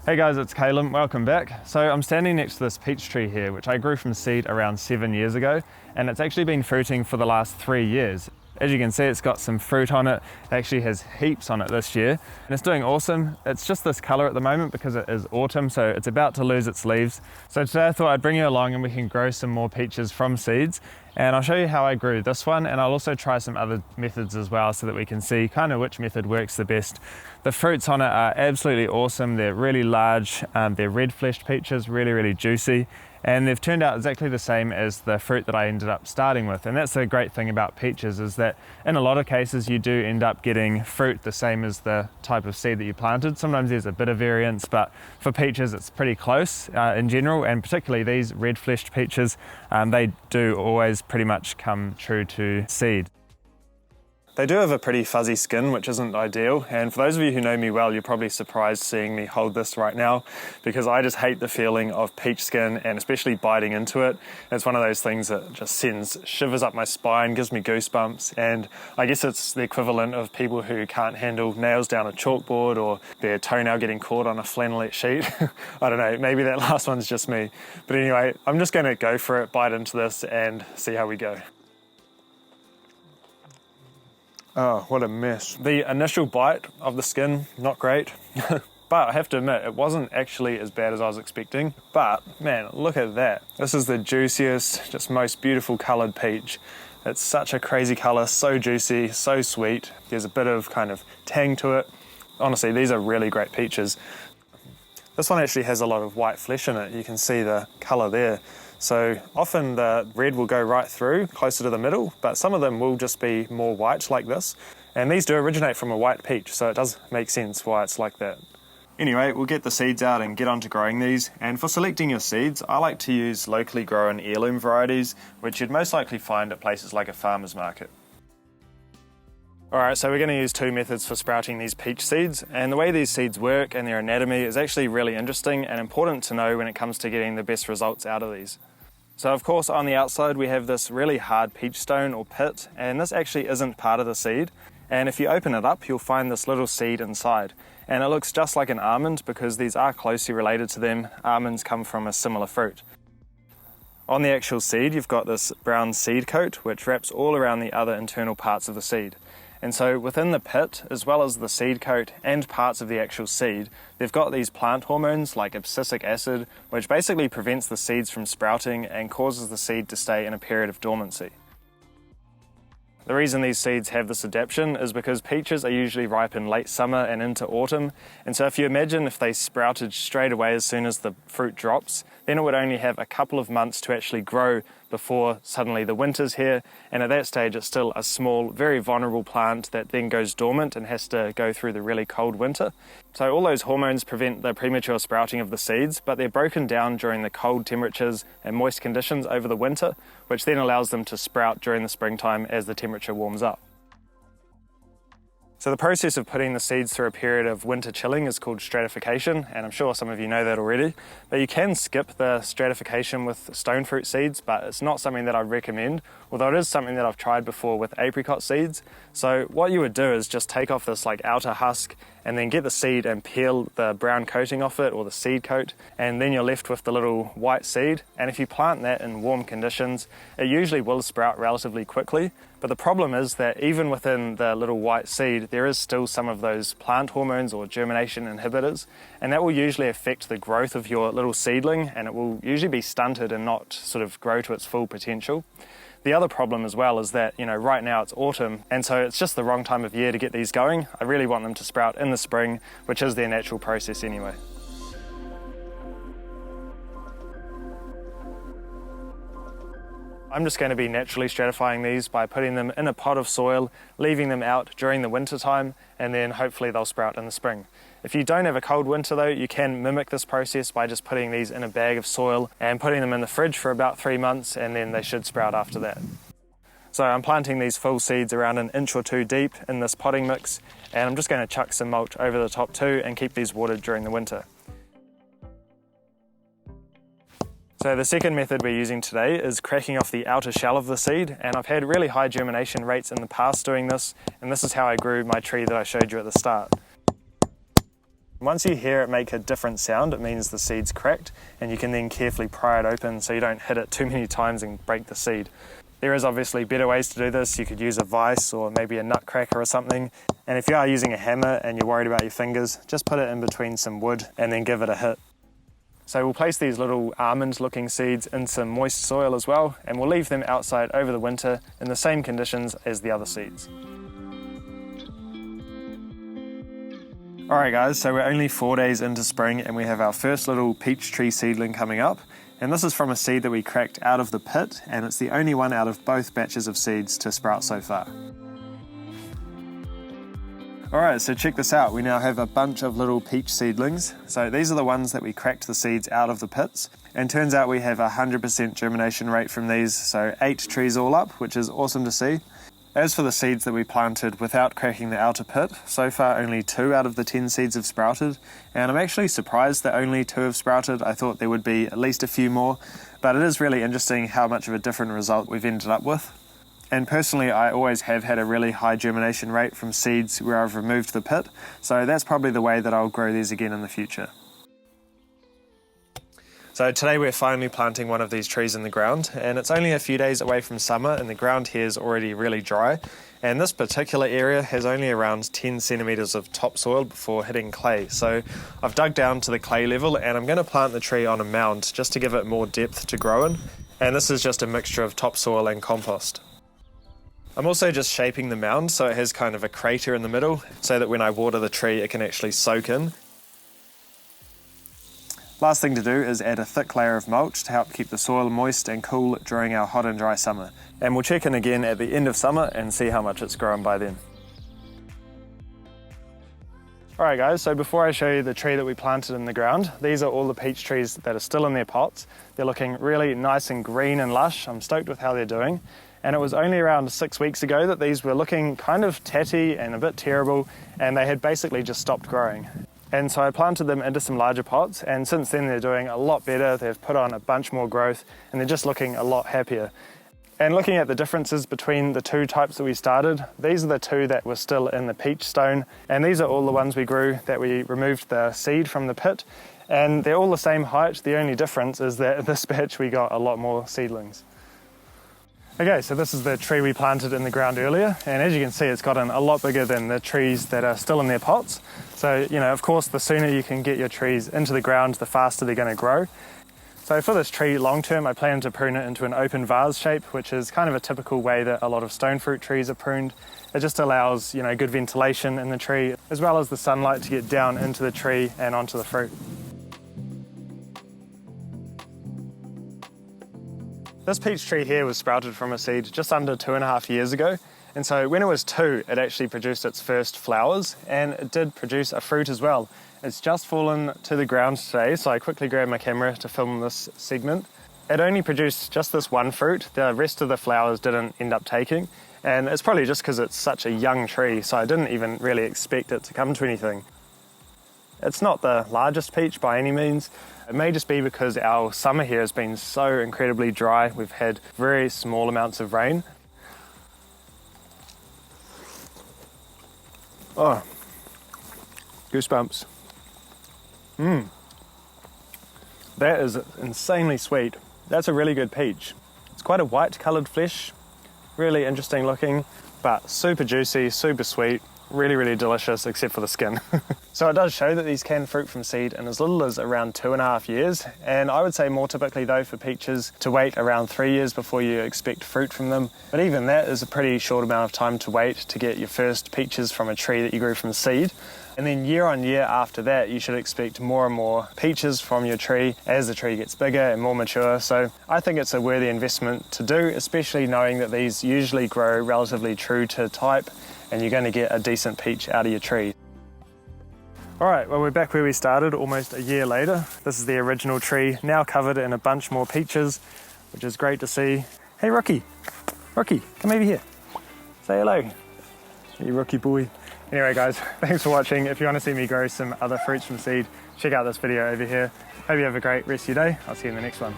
Hey guys, it's Caleb, welcome back. So I'm standing next to this peach tree here, which I grew from seed around 7 years ago, and it's actually been fruiting for the last 3 years. As you can see, it's got some fruit on it. It actually has heaps on it this year, and it's doing awesome. It's just this color at the moment because it is autumn, so it's about to lose its leaves. So today I thought I'd bring you along and we can grow some more peaches from seeds. And I'll show you how I grew this one, and I'll also try some other methods as well so that we can see kind of which method works the best. The fruits on it are absolutely awesome. They're really large, they're red-fleshed peaches, really juicy, and they've turned out exactly the same as the fruit that I ended up starting with. And that's the great thing about peaches, is that in a lot of cases you do end up getting fruit the same as the type of seed that you planted. Sometimes there's a bit of variance, but for peaches it's pretty close in general, and particularly these red-fleshed peaches, they do always pretty much come true to seed. They do have a pretty fuzzy skin, which isn't ideal, and for those of you who know me well, you're probably surprised seeing me hold this right now, because I just hate the feeling of peach skin, and especially biting into it. It's one of those things that just sends shivers up my spine, gives me goosebumps, and I guess it's the equivalent of people who can't handle nails down a chalkboard or their toenail getting caught on a flannelette sheet. I don't know, maybe that last one's just me. But anyway, I'm just going to go for it, bite into this, and see how we go. Oh, what a mess. The initial bite of the skin, not great. But I have to admit, it wasn't actually as bad as I was expecting. But man, look at that. This is the juiciest, just most beautiful coloured peach. It's such a crazy colour, so juicy, so sweet. There's a bit of kind of tang to it. Honestly, these are really great peaches. This one actually has a lot of white flesh in it. You can see the colour there. So often the red will go right through, closer to the middle, but some of them will just be more white like this. And these do originate from a white peach, so it does make sense why it's like that. Anyway, we'll get the seeds out and get on to growing these. And for selecting your seeds, I like to use locally grown heirloom varieties, which you'd most likely find at places like a farmer's market. Alright, so we're going to use two methods for sprouting these peach seeds, and the way these seeds work and their anatomy is actually really interesting and important to know when it comes to getting the best results out of these. So of course on the outside we have this really hard peach stone or pit, and this actually isn't part of the seed, and if you open it up you'll find this little seed inside, and it looks just like an almond because these are closely related to them. Almonds come from a similar fruit. On the actual seed you've got this brown seed coat which wraps all around the other internal parts of the seed. And so within the pit, as well as the seed coat and parts of the actual seed, they've got these plant hormones like abscisic acid, which basically prevents the seeds from sprouting and causes the seed to stay in a period of dormancy. The reason these seeds have this adaptation is because peaches are usually ripe in late summer and into autumn, and so if you imagine if they sprouted straight away as soon as the fruit drops, then it would only have a couple of months to actually grow before suddenly the winter's here, and at that stage it's still a small, very vulnerable plant that then goes dormant and has to go through the really cold winter. So all those hormones prevent the premature sprouting of the seeds, but they're broken down during the cold temperatures and moist conditions over the winter, which then allows them to sprout during the springtime as the temperature warms up. So the process of putting the seeds through a period of winter chilling is called stratification, and I'm sure some of you know that already. But you can skip the stratification with stone fruit seeds, but it's not something that I recommend, although it is something that I've tried before with apricot seeds. So what you would do is just take off this outer husk and then get the seed and peel the brown coating off it, or the seed coat, and then you're left with the little white seed. And if you plant that in warm conditions, it usually will sprout relatively quickly. But the problem is that even within the little white seed, there is still some of those plant hormones or germination inhibitors, and that will usually affect the growth of your little seedling, and it will usually be stunted and not sort of grow to its full potential. The other problem as well is that, right now it's autumn, and so it's just the wrong time of year to get these going. I really want them to sprout in the spring, which is their natural process anyway. I'm just going to be naturally stratifying these by putting them in a pot of soil, leaving them out during the winter time, and then hopefully they'll sprout in the spring. If you don't have a cold winter though, you can mimic this process by just putting these in a bag of soil and putting them in the fridge for about 3 months, and then they should sprout after that. So I'm planting these full seeds around 1 inch or 2 deep in this potting mix, and I'm just going to chuck some mulch over the top too and keep these watered during the winter. So the second method we're using today is cracking off the outer shell of the seed, and I've had really high germination rates in the past doing this, and this is how I grew my tree that I showed you at the start. Once you hear it make a different sound, it means the seed's cracked, and you can then carefully pry it open so you don't hit it too many times and break the seed. There is obviously better ways to do this. You could use a vise or maybe a nut cracker or something. And if you are using a hammer and you're worried about your fingers, just put it in between some wood and then give it a hit. So we'll place these little almond-looking seeds in some moist soil as well, and we'll leave them outside over the winter in the same conditions as the other seeds. Alright guys, so we're only 4 days into spring and we have our first little peach tree seedling coming up. And this is from a seed that we cracked out of the pit, and it's the only one out of both batches of seeds to sprout so far. Alright, so check this out. We now have a bunch of little peach seedlings. So these are the ones that we cracked the seeds out of the pits. And turns out we have a 100% germination rate from these, so 8 trees all up, which is awesome to see. As for the seeds that we planted without cracking the outer pit, so far only 2 out of the 10 seeds have sprouted, and I'm actually surprised that only 2 have sprouted. I thought there would be at least a few more, but it is really interesting how much of a different result we've ended up with. And personally, I always have had a really high germination rate from seeds where I've removed the pit, so that's probably the way that I'll grow these again in the future. So today we're finally planting one of these trees in the ground, and it's only a few days away from summer and the ground here is already really dry, and this particular area has only around 10 centimetres of topsoil before hitting clay. So I've dug down to the clay level and I'm going to plant the tree on a mound just to give it more depth to grow in, and this is just a mixture of topsoil and compost. I'm also just shaping the mound so it has kind of a crater in the middle so that when I water the tree it can actually soak in. Last thing to do is add a thick layer of mulch to help keep the soil moist and cool during our hot and dry summer. And we'll check in again at the end of summer and see how much it's grown by then. Alright guys, so before I show you the tree that we planted in the ground, these are all the peach trees that are still in their pots. They're looking really nice and green and lush. I'm stoked with how they're doing. And it was only around 6 weeks ago that these were looking kind of tatty and a bit terrible, and they had basically just stopped growing. And so I planted them into some larger pots, and since then they're doing a lot better. They've put on a bunch more growth and they're just looking a lot happier. And looking at the differences between the 2 types that we started, these are the 2 that were still in the peach stone, and these are all the ones we grew that we removed the seed from the pit, and they're all the same height. The only difference is that this batch we got a lot more seedlings. Okay, so this is the tree we planted in the ground earlier, and as you can see it's gotten a lot bigger than the trees that are still in their pots. So, you know, of course the sooner you can get your trees into the ground, the faster they're going to grow. So for this tree long term, I plan to prune it into an open vase shape, which is kind of a typical way that a lot of stone fruit trees are pruned. It just allows, you know, good ventilation in the tree, as well as the sunlight to get down into the tree and onto the fruit. This peach tree here was sprouted from a seed just under 2.5 years ago, and so when it was 2 it actually produced its first flowers, and it did produce a fruit as well. It's just fallen to the ground today, so I quickly grabbed my camera to film this segment. It only produced just this one fruit. The rest of the flowers didn't end up taking, and it's probably just because it's such a young tree, so I didn't even really expect it to come to anything. It's not the largest peach by any means. It may just be because our summer here has been so incredibly dry. We've had very small amounts of rain. Oh, goosebumps. That is insanely sweet. That's a really good peach. It's quite a white coloured flesh, really interesting looking, but super juicy, super sweet. Really, really delicious, except for the skin. So it does show that these can fruit from seed in as little as around 2.5 years, and I would say more typically though for peaches to wait around 3 years before you expect fruit from them. But even that is a pretty short amount of time to wait to get your first peaches from a tree that you grew from seed. And then year on year after that, you should expect more and more peaches from your tree as the tree gets bigger and more mature. So I think it's a worthy investment to do, especially knowing that these usually grow relatively true to type, and you're going to get a decent peach out of your tree. Alright, well we're back where we started almost a year later. This is the original tree, now covered in a bunch more peaches, which is great to see. Hey Rocky, come over here. Say hello. Hey Rocky boy. Anyway guys, thanks for watching. If you want to see me grow some other fruits from seed, check out this video over here. Hope you have a great rest of your day. I'll see you in the next one.